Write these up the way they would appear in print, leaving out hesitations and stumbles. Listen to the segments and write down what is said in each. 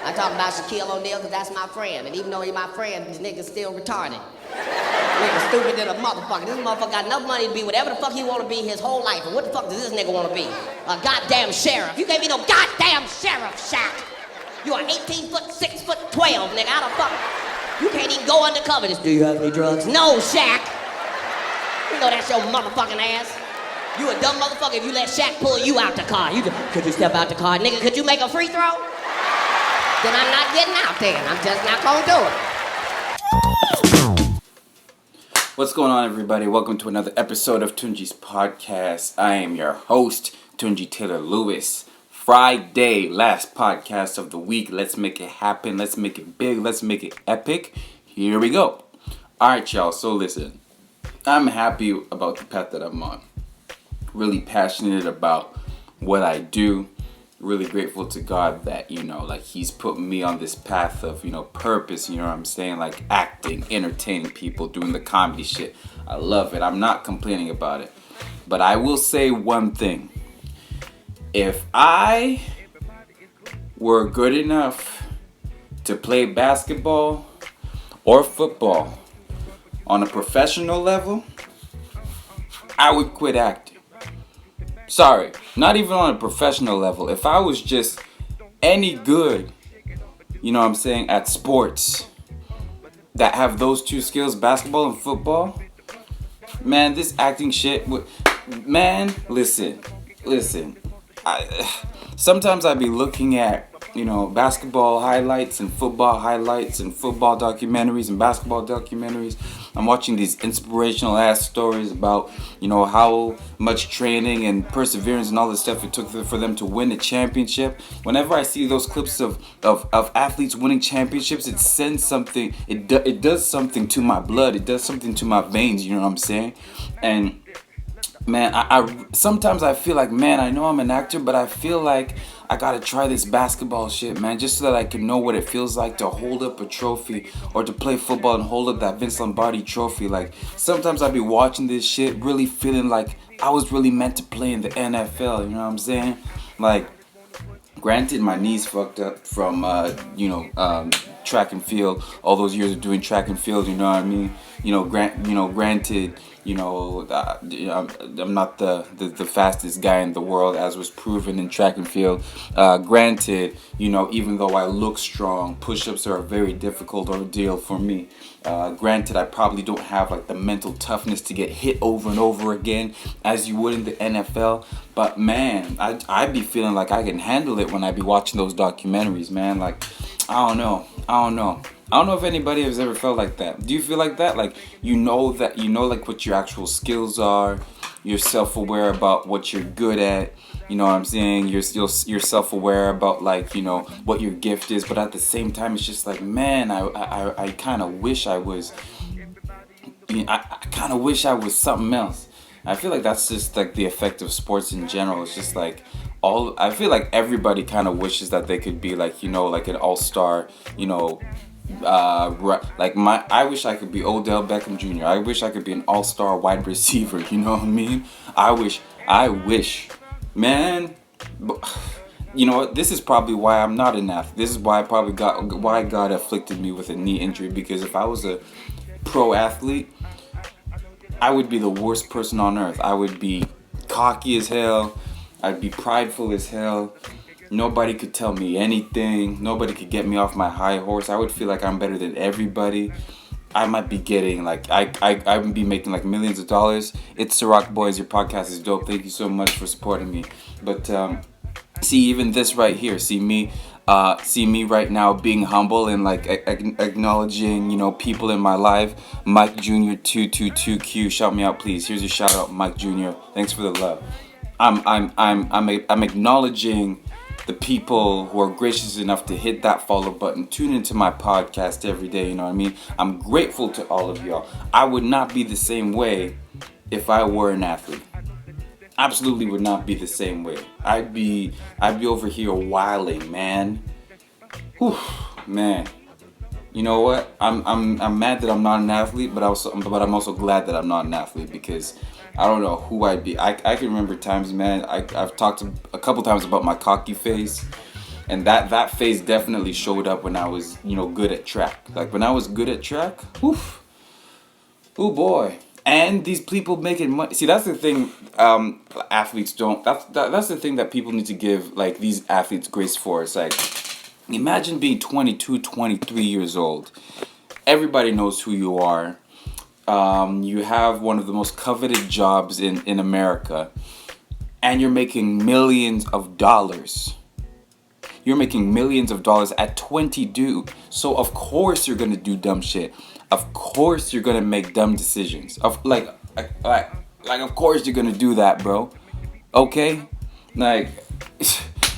I talk about Shaquille O'Neal because that's my friend. And even though he's my friend, this nigga's still retarded. Nigga stupid than a motherfucker. This motherfucker got enough money to be whatever the fuck he want to be his whole life. And what the fuck does this nigga want to be? A goddamn sheriff. You can't be no goddamn sheriff, Shaq. You are 18 foot, 6 foot 12, nigga. How the fuck? You can't even go undercover. This, do you have any drugs? No, Shaq. You know that's your motherfucking ass. You a dumb motherfucker if you let Shaq pull you out the car. Could you step out the car? Nigga, could you make a free throw? Then I'm not getting out there. I'm just not gonna do it. What's going on, everybody? Welcome to another episode of Tunji's podcast. I am your host, Tunji Taylor Lewis. Friday, last podcast of the week. Let's make it happen. Let's make it big. Let's make it epic. Here we go. Alright, y'all. So listen. I'm happy about the path that I'm on. Really passionate about what I do. Really grateful to God that, He's put me on this path of, purpose, you know what I'm saying? Like acting, entertaining people, doing the comedy shit. I love it. I'm not complaining about it. But I will say one thing. If I were good enough to play basketball or football on a professional level, I would quit acting. Sorry, not even on a professional level. If I was just any good, at sports that have those two skills, basketball and football, man, this acting shit would, man, listen. Sometimes I'd be looking at, basketball highlights and football documentaries and basketball documentaries. I'm watching these inspirational ass stories about, how much training and perseverance and all this stuff it took for them to win a championship. Whenever I see those clips of athletes winning championships, it sends something, it does something to my blood. It does something to my veins, you know what I'm saying? And man, I sometimes I feel like, man, I know I'm an actor, but I feel like I gotta try this basketball shit, man, just so that I can know what it feels like to hold up a trophy or to play football and hold up that Vince Lombardi trophy. Like, sometimes I'd be watching this shit really feeling like I was really meant to play in the NFL, you know what I'm saying? Like, granted, my knees fucked up from, track and field, all those years of doing track and field, you know what I mean? Granted, I'm not the fastest guy in the world, as was proven in track and field. Granted, even though I look strong, push-ups are a very difficult ordeal for me. Granted, I probably don't have like the mental toughness to get hit over and over again as you would in the NFL. But man, I'd be feeling like I can handle it when I be watching those documentaries, man. Like, I don't know if anybody has ever felt like that. Do you feel like that? Like, like what your actual skills are. You're self-aware about what you're good at. You know what I'm saying? You're self-aware about, like, what your gift is. But at the same time, it's just like, man, I kind of wish I was, I kind of wish I was something else. I feel like that's just like the effect of sports in general. It's just like I feel like everybody kind of wishes that they could be like, like an all-star, I wish I could be Odell Beckham Jr. I wish I could be an all-star wide receiver, you know what I mean? I wish, man. You know what? This is probably why I'm not an athlete. This is why why God afflicted me with a knee injury, because if I was a pro athlete, I would be the worst person on earth. I would be cocky as hell. I'd be prideful as hell. Nobody could tell me anything. Nobody could get me off my high horse. I would feel like I'm better than everybody. I might be getting like I would be making like millions of dollars. It's Ciroc Boys. Your podcast is dope. Thank you so much for supporting me. But see, even this right here. See me right now being humble and like acknowledging, people in my life. Mike Jr. 222Q. Shout me out, please. Here's your shout out, Mike Jr. Thanks for the love. I'm acknowledging the people who are gracious enough to hit that follow button, tune into my podcast every day, you know what I mean? I'm grateful to all of y'all. I would not be the same way if I were an athlete. Absolutely would not be the same way. I'd be over here wilding, man. Whew, man. You know what? I'm mad that I'm not an athlete, but I'm also glad that I'm not an athlete, because I don't know who I'd be. I can remember times, man. I've talked a couple times about my cocky face. And that phase definitely showed up when I was, good at track. Like when I was good at track, oof, oh boy. And these people making money. See, that's the thing. Athletes don't. That's the thing that people need to give like these athletes grace for. It's like, imagine being 22, 23 years old. Everybody knows who you are. You have one of the most coveted jobs in America, and you're making millions of dollars. You're making millions of dollars at 22. So of course you're gonna do dumb shit. Of course you're gonna make dumb decisions. Of of course you're gonna do that, bro. Okay? Like,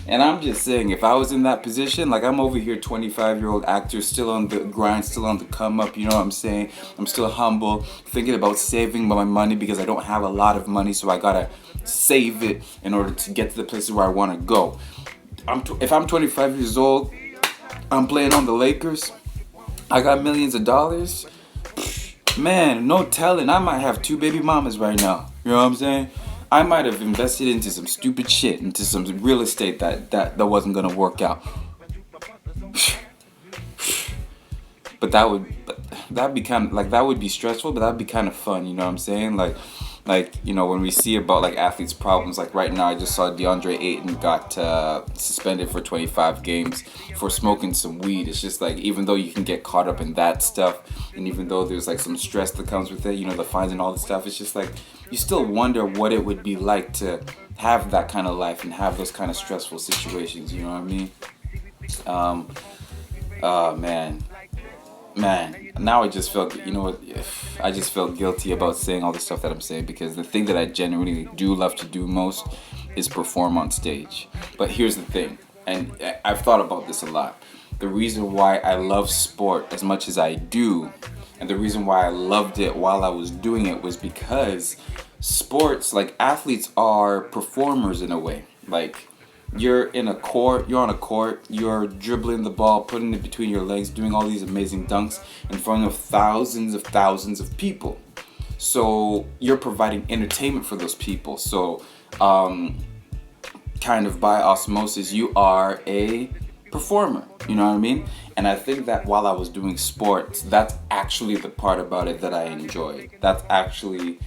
and I'm just saying, if I was in that position, like I'm over here, 25-year-old actor, still on the grind, still on the come up, you know what I'm saying? I'm still humble, thinking about saving my money because I don't have a lot of money, so I gotta save it in order to get to the places where I wanna go. If I'm 25 years old, I'm playing on the Lakers, I got millions of dollars, man, no telling, I might have 2 baby mamas right now, you know what I'm saying? I might have invested into some stupid shit, into some real estate that wasn't gonna work out. But that'd be kind of like, that would be stressful, but that'd be kind of fun, you know what I'm saying? Like when we see about like athletes' problems, like right now I just saw DeAndre Ayton got suspended for 25 games for smoking some weed. It's just like, even though you can get caught up in that stuff, and even though there's like some stress that comes with it, the fines and all this stuff, it's just like, you still wonder what it would be like to have that kind of life and have those kind of stressful situations, you know what I mean? Man, now I just felt, I just felt guilty about saying all the stuff that I'm saying, because the thing that I genuinely do love to do most is perform on stage. But here's the thing, and I've thought about this a lot. The reason why I love sport as much as I do, and the reason why I loved it while I was doing it, was because sports, like athletes, are performers in a way. Like, you're on a court, you're dribbling the ball, putting it between your legs, doing all these amazing dunks in front of thousands of people. So you're providing entertainment for those people. So kind of by osmosis, you are a performer, you know what I mean? And I think that while I was doing sports, that's actually the part about it that I enjoyed. That's actually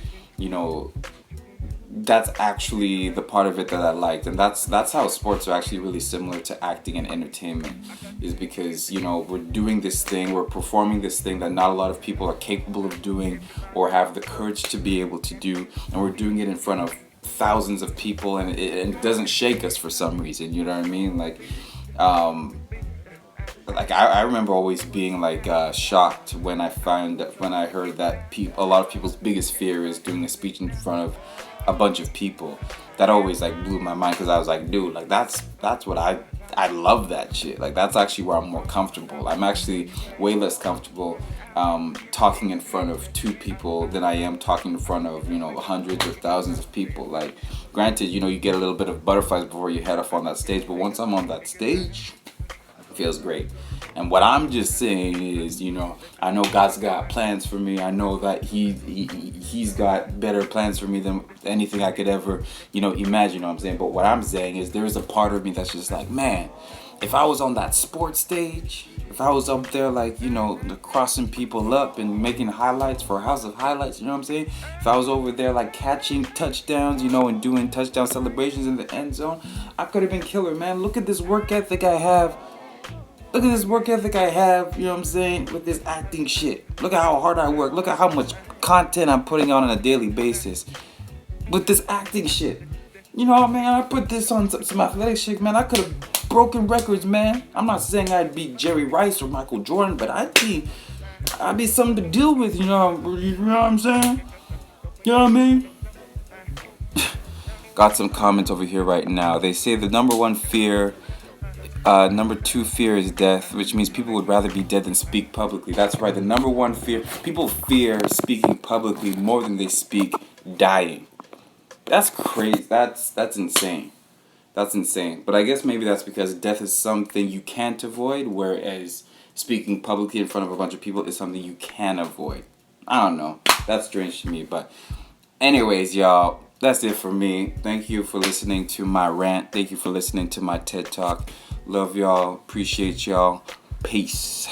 the part of it that I liked, and that's how sports are actually really similar to acting and entertainment, is because we're doing this thing, we're performing this thing that not a lot of people are capable of doing or have the courage to be able to do, and we're doing it in front of thousands of people, and it doesn't shake us for some reason, you know what I mean? Like I remember always being shocked when I heard that a lot of people's biggest fear is doing a speech in front of a bunch of people. That always blew my mind, because I was like, dude, that's what I love that shit. Like, that's actually where I'm more comfortable. I'm actually way less comfortable talking in front of 2 people than I am talking in front of hundreds or thousands of people. Like, granted, you get a little bit of butterflies before you head off on that stage, but once I'm on that stage, it feels great. And what I'm just saying is, I know God's got plans for me. I know that He's got better plans for me than anything I could ever, imagine, you know what I'm saying? But what I'm saying is, there is a part of me that's just like, man, if I was on that sports stage, if I was up there, crossing people up and making highlights for House of Highlights, you know what I'm saying? If I was over there, catching touchdowns, and doing touchdown celebrations in the end zone, I could have been killer, man. Look at this work ethic I have. You know what I'm saying, with this acting shit. Look at how hard I work. Look at how much content I'm putting out on a daily basis with this acting shit. You know what, man? I put this on some athletic shit, man. I could have broken records, man. I'm not saying I'd be Jerry Rice or Michael Jordan, but I'd be something to deal with, you know what I'm saying? You know what I mean? Got some comments over here right now. They say the number 2 fear is death, which means people would rather be dead than speak publicly. That's right. The number 1 fear, people fear speaking publicly more than they speak dying. That's crazy. That's insane. That's insane. But I guess maybe that's because death is something you can't avoid, whereas speaking publicly in front of a bunch of people is something you can avoid. I don't know. That's strange to me. But anyways, y'all, that's it for me. Thank you for listening to my rant. Thank you for listening to my TED Talk. Love y'all. Appreciate y'all. Peace.